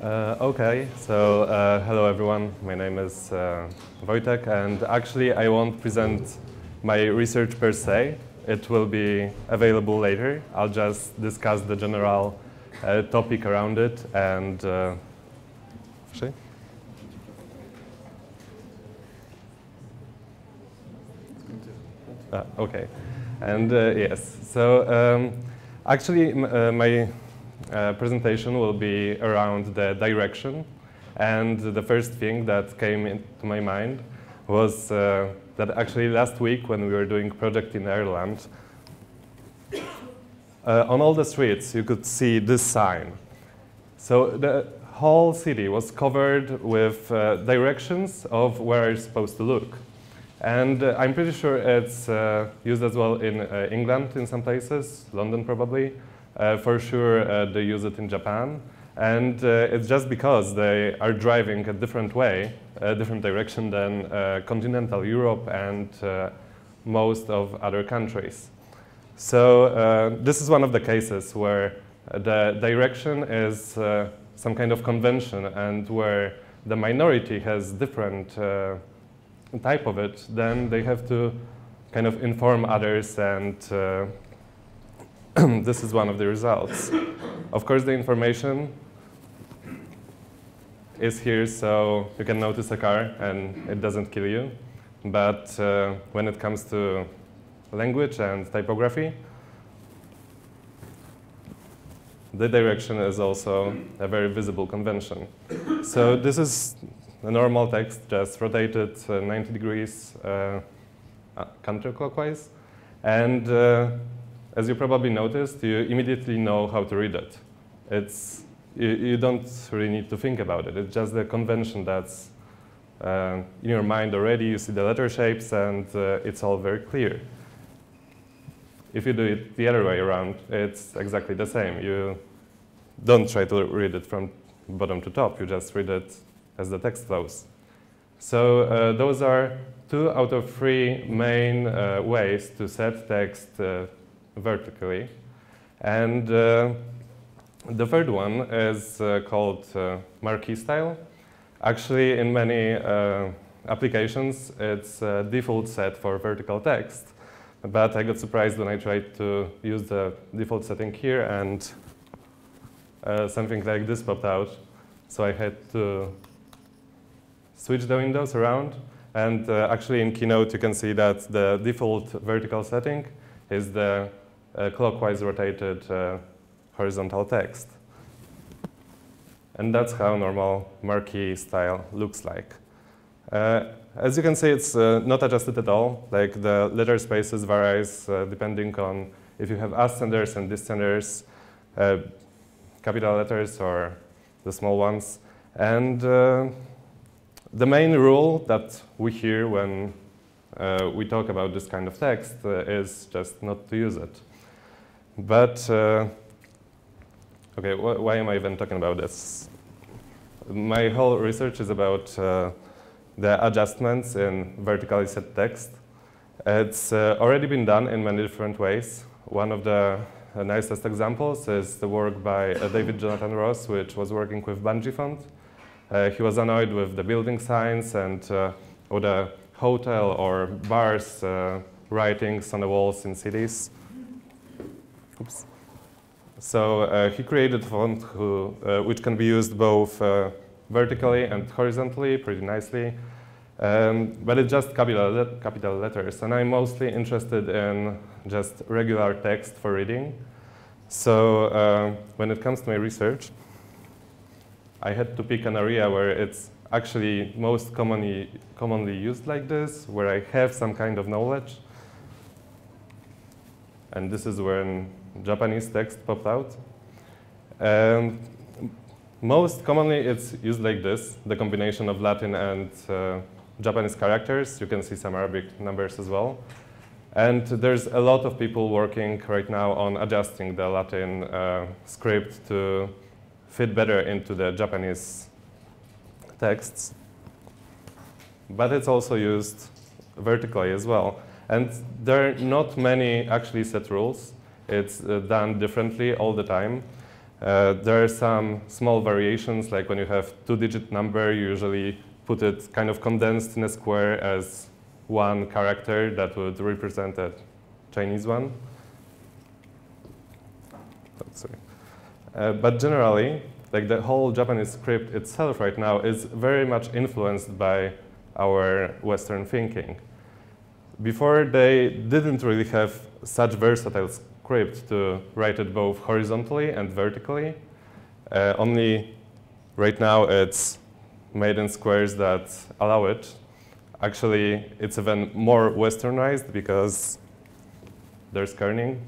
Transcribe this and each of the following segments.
Okay, so hello everyone. My name is Wojciech, and actually I won't present my research per se. It will be available later. I'll just discuss the general topic around it and okay, and yes. So actually, my presentation will be around the direction, and the first thing that came into my mind was that actually last week when we were doing project in Ireland, on all the streets you could see this sign. So the whole city was covered with directions of where you're supposed to look. And I'm pretty sure it's used as well in England in some places, London probably. For sure they use it in Japan. And it's just because they are driving a different way, a different direction than continental Europe and most of other countries. So this is one of the cases where the direction is some kind of convention, and where the minority has different type of it, then they have to kind of inform others, and this is one of the results. Of course, the information is here, so you can notice a car and it doesn't kill you. But when it comes to language and typography, the direction is also a very visible convention. So this is a normal text, just rotated 90 degrees counterclockwise. And as you probably noticed, you immediately know how to read it. You don't really need to think about it. It's just the convention that's in your mind already. You see the letter shapes, and it's all very clear. If you do it the other way around, it's exactly the same. You don't try to read it from bottom to top. You just read it as the text flows. So those are 2 out of 3 main ways to set text vertically. And the third one is called marquee style. Actually, in many applications, it's a default set for vertical text. But I got surprised when I tried to use the default setting here, and something like this popped out. So I had to switch the windows around. And actually in Keynote, you can see that the default vertical setting is the clockwise rotated horizontal text. And that's how normal marquee style looks like. As you can see, it's not adjusted at all. Like the letter spaces varies depending on if you have ascenders and descenders, capital letters or the small ones. And the main rule that we hear when we talk about this kind of text is just not to use it. But, okay, why am I even talking about this? My whole research is about the adjustments in vertically set text. It's already been done in many different ways. One of the nicest examples is the work by David Jonathan Ross, which was working with Bungee font. He was annoyed with the building signs and or the hotel or bars writings on the walls in cities. Oops. So he created a font which can be used both vertically and horizontally pretty nicely. But it's just capital letters, and I'm mostly interested in just regular text for reading. So when it comes to my research, I had to pick an area where it's actually most commonly used like this, where I have some kind of knowledge. And this is when Japanese text popped out. Most commonly it's used like this, the combination of Latin and Japanese characters. You can see some Arabic numbers as well. And there's a lot of people working right now on adjusting the Latin script to fit better into the Japanese texts. But it's also used vertically as well. And there are not many actually set rules. It's done differently all the time. There are some small variations, like when you have two-digit number, you usually put it kind of condensed in a square as one character that would represent a Chinese one. But generally, like the whole Japanese script itself right now is very much influenced by our Western thinking. Before, they didn't really have such versatile script to write it both horizontally and vertically. Only right now it's made in squares that allow it. Actually, it's even more westernized because there's kerning.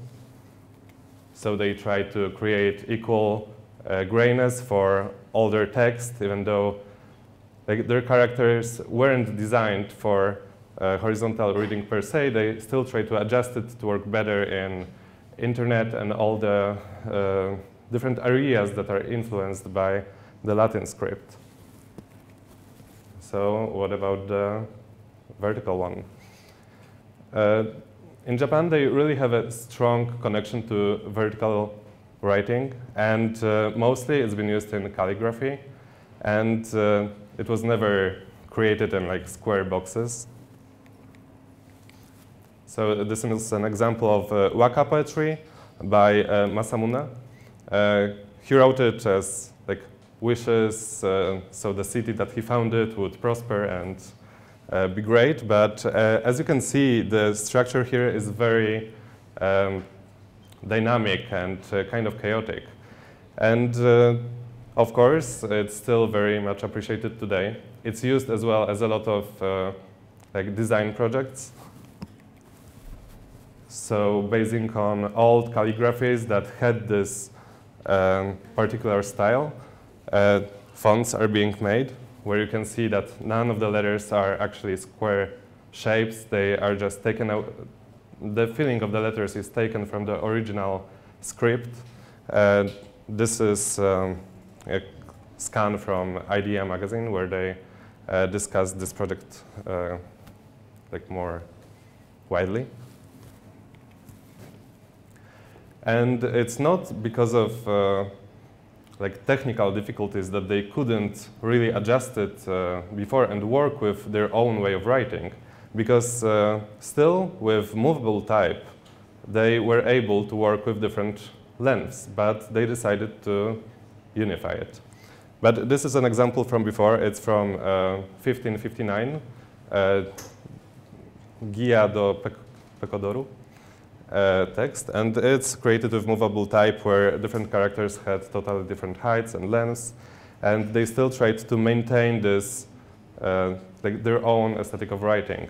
So they try to create equal grayness for all their text, even though like, their characters weren't designed for horizontal reading per se. They still try to adjust it to work better in internet and all the different areas that are influenced by the Latin script. So what about the vertical one? In Japan, they really have a strong connection to vertical writing, and mostly it's been used in calligraphy, and it was never created in like square boxes. So this is an example of waka poetry by Masamune. He wrote it as like wishes, so the city that he founded would prosper and be great. But as you can see, the structure here is very dynamic and kind of chaotic. And of course, it's still very much appreciated today. It's used as well as a lot of like design projects. So basing on old calligraphies that had this particular style, fonts are being made, where you can see that none of the letters are actually square shapes. They are just taken out. The feeling of the letters is taken from the original script. This is a scan from IDEA magazine, where they discussed this project like more widely. And it's not because of like technical difficulties that they couldn't really adjust it before and work with their own way of writing, because still with movable type they were able to work with different lengths, but they decided to unify it. But this is an example from before. It's from 1559, Guia do Pecodoru. Text, and it's created with movable type where different characters had totally different heights and lengths, and they still tried to maintain this, like their own aesthetic of writing.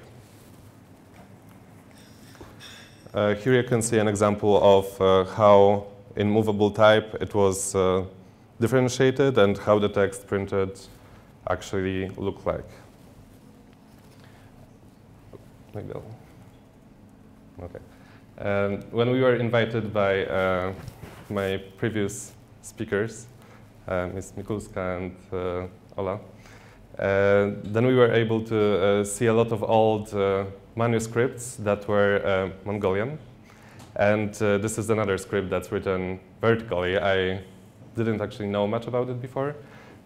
Here you can see an example of how in movable type it was differentiated and how the text printed actually looked like. Okay. When we were invited by my previous speakers, Ms. Mikulska and Ola, then we were able to see a lot of old manuscripts that were Mongolian. And this is another script that's written vertically. I didn't actually know much about it before,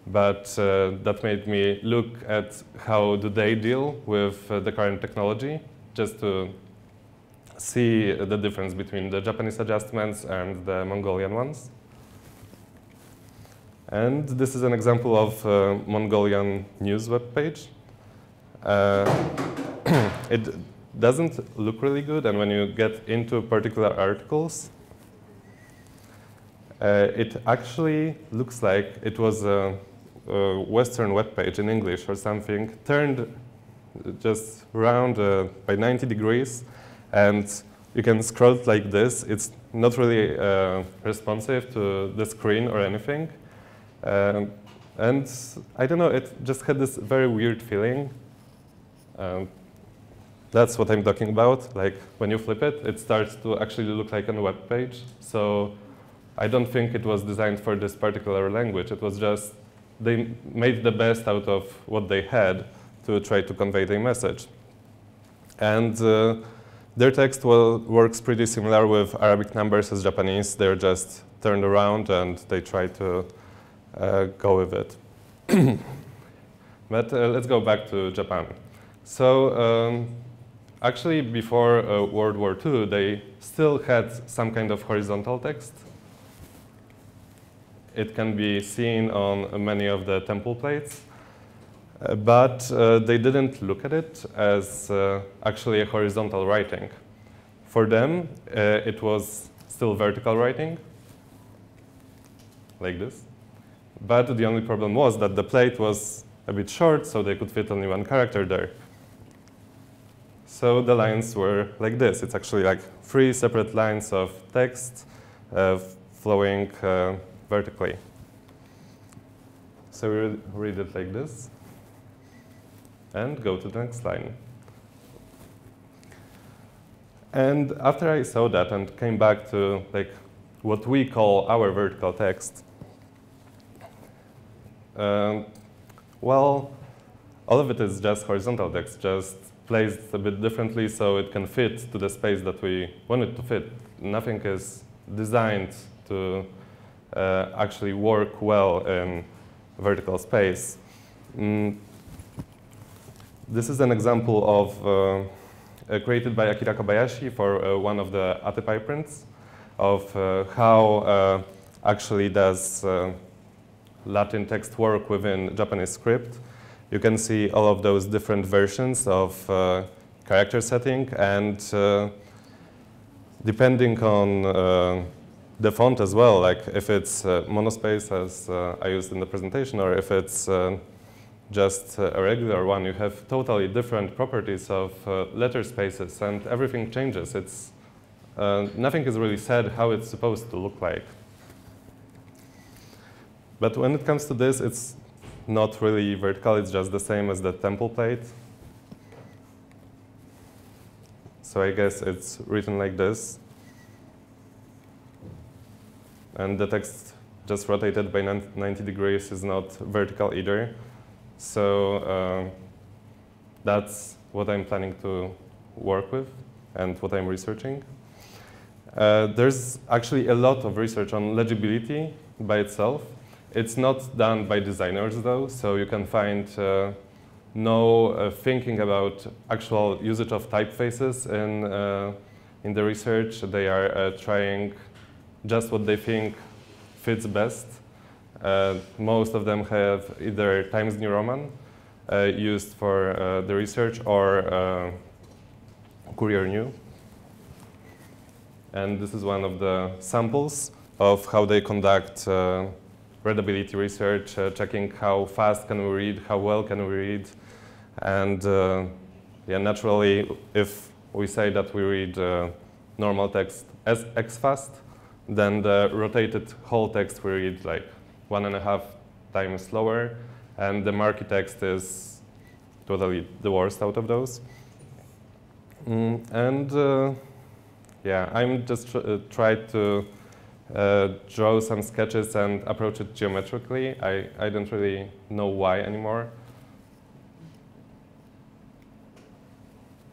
but that made me look at how do they deal with the current technology, just to see the difference between the Japanese adjustments and the Mongolian ones. And this is an example of a Mongolian news web page. It doesn't look really good, and when you get into particular articles, it actually looks like it was a Western web page in English or something, turned just around by 90 degrees. And you can scroll like this. It's not really responsive to the screen or anything. And I don't know, it just had this very weird feeling. That's what I'm talking about. Like when you flip it, it starts to actually look like a web page. So I don't think it was designed for this particular language. It was just, they made the best out of what they had to try to convey their message. And their text works pretty similar with Arabic numbers as Japanese. They're just turned around and they try to go with it. But let's go back to Japan. So actually, before World War II, they still had some kind of horizontal text. It can be seen on many of the temple plates. But they didn't look at it as actually a horizontal writing. For them, it was still vertical writing, like this. But the only problem was that the plate was a bit short, so they could fit only one character there. So the lines were like this. It's actually like 3 separate lines of text flowing vertically. So we read it like this. And go to the next line. And after I saw that and came back to like what we call our vertical text, well, all of it is just horizontal text, just placed a bit differently so it can fit to the space that we want it to fit. Nothing is designed to actually work well in vertical space. This is an example of created by Akira Kobayashi for one of the Atepai prints of how actually does Latin text work within Japanese script. You can see all of those different versions of character setting, and depending on the font as well, like if it's monospace as I used in the presentation, or if it's just a regular one, you have totally different properties of letter spaces, and everything changes. It's nothing is really said how it's supposed to look like. But when it comes to this, it's not really vertical. It's just the same as the temple plate. So I guess it's written like this. And the text just rotated by 90 degrees is not vertical either. So that's what I'm planning to work with and what I'm researching. There's actually a lot of research on legibility by itself. It's not done by designers, though, so you can find no thinking about actual usage of typefaces in the research. They are trying just what they think fits best. Most of them have either Times New Roman used for the research, or Courier New. And this is one of the samples of how they conduct readability research, checking how fast can we read, how well can we read. And yeah, naturally, if we say that we read normal text as X fast, then the rotated whole text we read like 1.5 times slower, and the marquee text is totally the worst out of those. Yeah, I'm just tried to draw some sketches and approach it geometrically. I don't really know why anymore.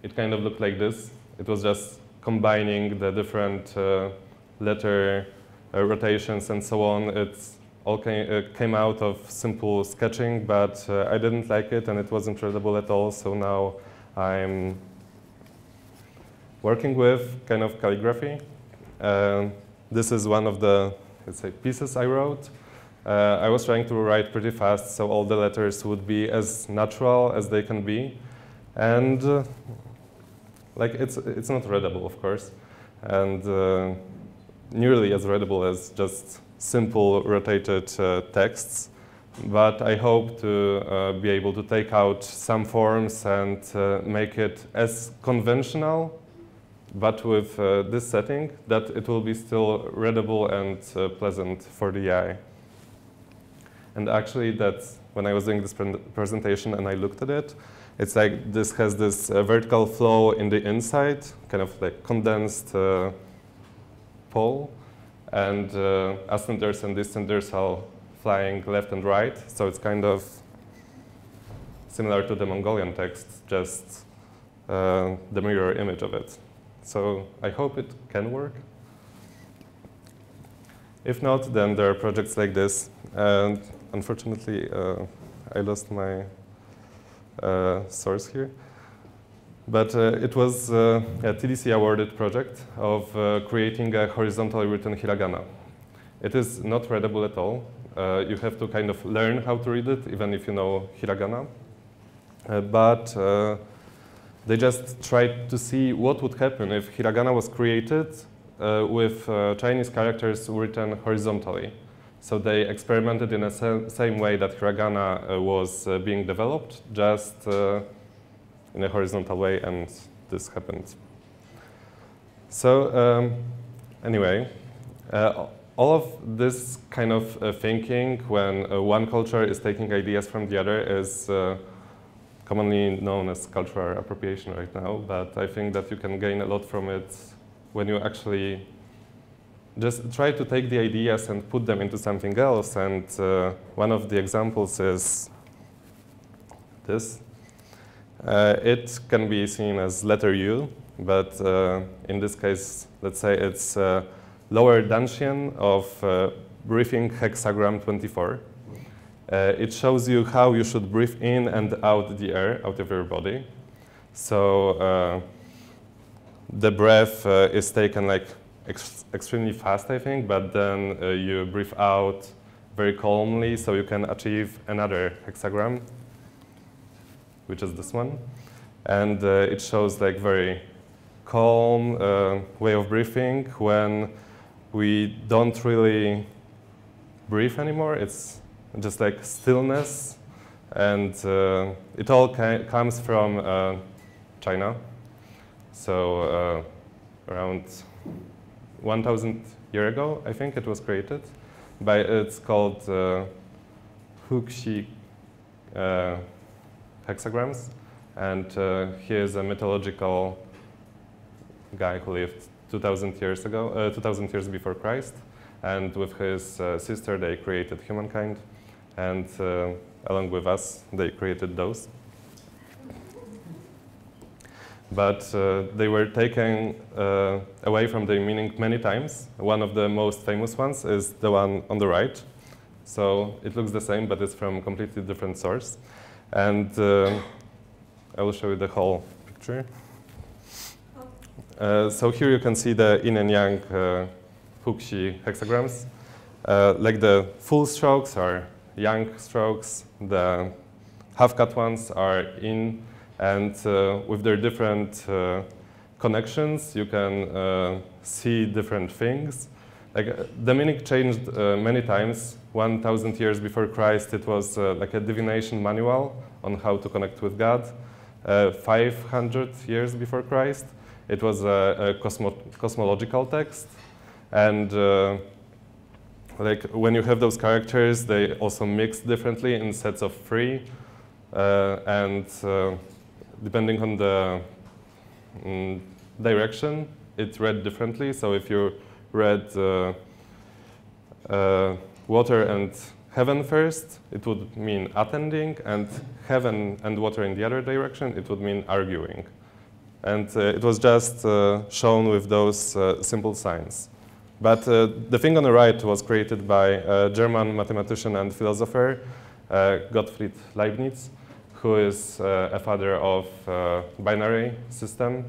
It kind of looked like this. It was just combining the different letter rotations and so on. It's all came out of simple sketching, but I didn't like it and it wasn't readable at all. So now I'm working with kind of calligraphy. This is one of the, let's say, pieces I wrote. I was trying to write pretty fast, so all the letters would be as natural as they can be. And like it's not readable, of course, and nearly as readable as just simple rotated texts. But I hope to be able to take out some forms and make it as conventional, but with this setting, that it will be still readable and pleasant for the eye. And actually, that's when I was doing this presentation and I looked at it, it's like this has this vertical flow in the inside, kind of like condensed pole, and ascenders and descenders are flying left and right. So it's kind of similar to the Mongolian text, just the mirror image of it. So I hope it can work. If not, then there are projects like this. And unfortunately, I lost my source here. But it was a TDC awarded project of creating a horizontally written hiragana. It is not readable at all. You have to kind of learn how to read it, even if you know hiragana. But they just tried to see what would happen if hiragana was created with Chinese characters written horizontally. So they experimented in the same way that hiragana was being developed, just in a horizontal way, and this happened. So anyway, all of this kind of thinking when one culture is taking ideas from the other is commonly known as cultural appropriation right now, but I think that you can gain a lot from it when you actually just try to take the ideas and put them into something else. And one of the examples is this. It can be seen as letter U, but in this case, let's say it's lower Danshian of breathing hexagram 24. It shows you how you should breathe in and out the air out of your body. So the breath is taken like extremely fast, I think, but then you breathe out very calmly, so you can achieve another hexagram, which is this one. And it shows like very calm way of breathing when we don't really breathe anymore. It's just like stillness. And it all comes from China. So around 1,000 years ago, I think it was created. It's called Huxi hexagrams. And here's a mythological guy who lived 2,000 years ago, 2,000 years before Christ. And with his sister, they created humankind. And along with us, they created those. But they were taken away from their meaning many times. One of the most famous ones is the one on the right. So it looks the same, but it's from a completely different source. And I will show you the whole picture. So here you can see the yin and yang Huxi hexagrams. Like the full strokes are yang strokes, the half-cut ones are yin, and with their different connections, you can see different things. Like the meaning changed many times. 1,000 years before Christ, it was like a divination manual on how to connect with God. 500 years before Christ, it was a cosmological text. And like when you have those characters, they also mix differently in sets of 3. And depending on the direction, it read differently. So if you read water and heaven first, it would mean attending, and heaven and water in the other direction, it would mean arguing. And it was just shown with those simple signs. But the thing on the right was created by a German mathematician and philosopher, Gottfried Leibniz, who is a father of binary system.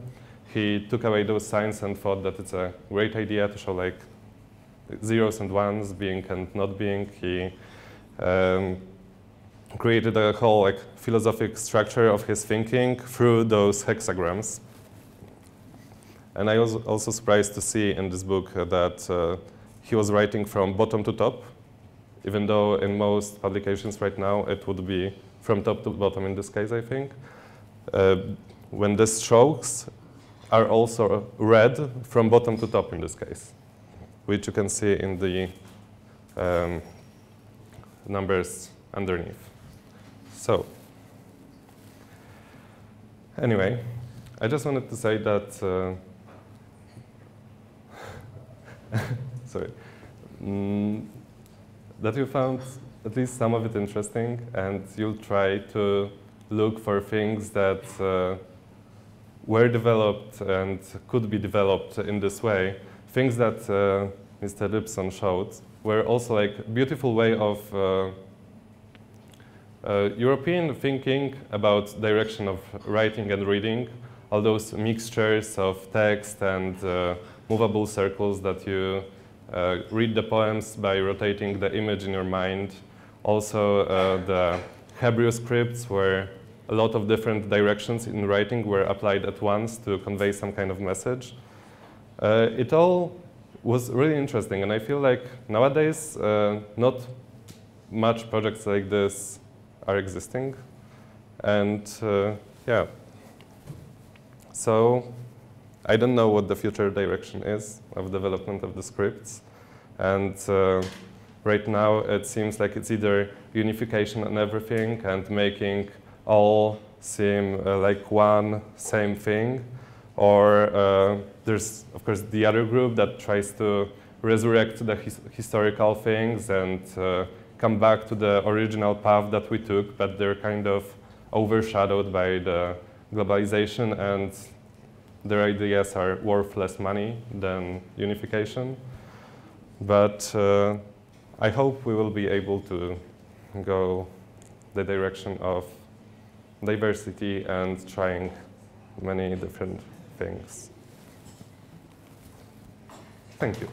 He took away those signs and thought that it's a great idea to show like zeros and ones, being and not being. He created a whole like philosophic structure of his thinking through those hexagrams. And I was also surprised to see in this book that he was writing from bottom to top, even though in most publications right now it would be from top to bottom in this case, I think. When the strokes are also read from bottom to top in this case, which you can see in the numbers underneath. So, anyway, I just wanted to say that, sorry, that you found at least some of it interesting, and you'll try to look for things that were developed and could be developed in this way, things that Mr. Lipson showed were also like a beautiful way of European thinking about direction of writing and reading, all those mixtures of text and movable circles that you read the poems by rotating the image in your mind. Also the Hebrew scripts where a lot of different directions in writing were applied at once to convey some kind of message. It all was really interesting, and I feel like nowadays not much projects like this are existing. And yeah, so I don't know what the future direction is of development of the scripts. And right now it seems like it's either unification on everything and making all seem like one same thing, or there's of course the other group that tries to resurrect the historical things and come back to the original path that we took, but they're kind of overshadowed by the globalization, and their ideas are worth less money than unification. But I hope we will be able to go the direction of diversity and trying many different things. Thank you.